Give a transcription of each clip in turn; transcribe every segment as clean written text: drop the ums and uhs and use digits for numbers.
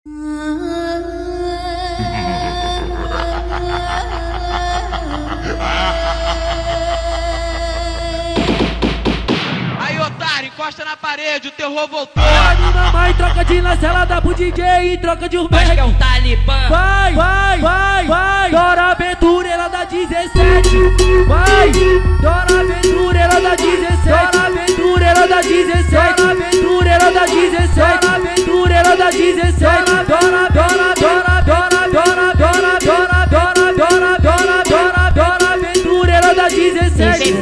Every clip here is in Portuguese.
Aí, otário, encosta na parede, o terror voltou. Ela me mamar e troca de lance, ela dá pro DJ e troca de urbex. Acho que é um talibã. Vai, vai, vai, vai. Dora Aventureira da 17. Vai, Dora Aventureira da 17. Dora Aventureira da 17. Dora Aventureira da 17. Dora Aventureira da 17. Dora, Dora, Dora, Dora, Dora, Dora, Dora, Dora, Dora, Dora, Dora, Dora, Dora Aventureira da 17.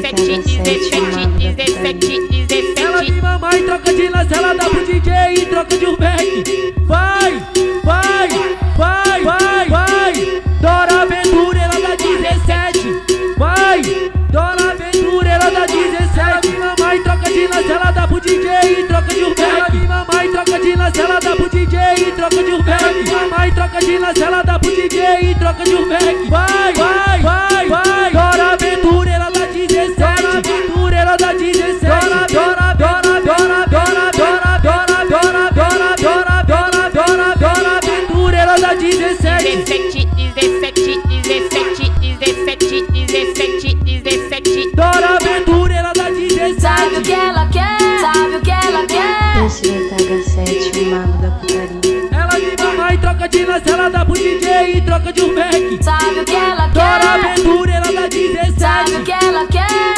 17. Ela me mamar e troca de lance, ela dá pro DJ e troca de urbex. Vai, vai, vai, vai, vai. Dora Aventureira da 17. Vai, Dora Aventureira da 17. Ela me mamar e troca de lance, ela dá pro DJ e troca de urbex. Ela me mamar e troca de lance, ela dá pro DJ e troca de urbex. Ela me mamar e troca de lance, ela dá pro DJ e troca de urbex. Vai, vai, vai, vai. Dora Aventureira da 17. Dora Aventureira da 17. Dora, Dora, Dora, Dora, Dora, Dora, Dora, Dora, Dora, Dora, Dora, Dora, Dora Aventureira da 17. 17. Dora Aventureira da 17. Sabe o que ela quer? Sabe o que ela quer? Esse H7, o mago da putaria. Ela me mama e troca de lance, ela dá pro DJ e troca de urbex. Sabe o que ela Dora quer? Aventureira da 17. Sabe o que ela quer?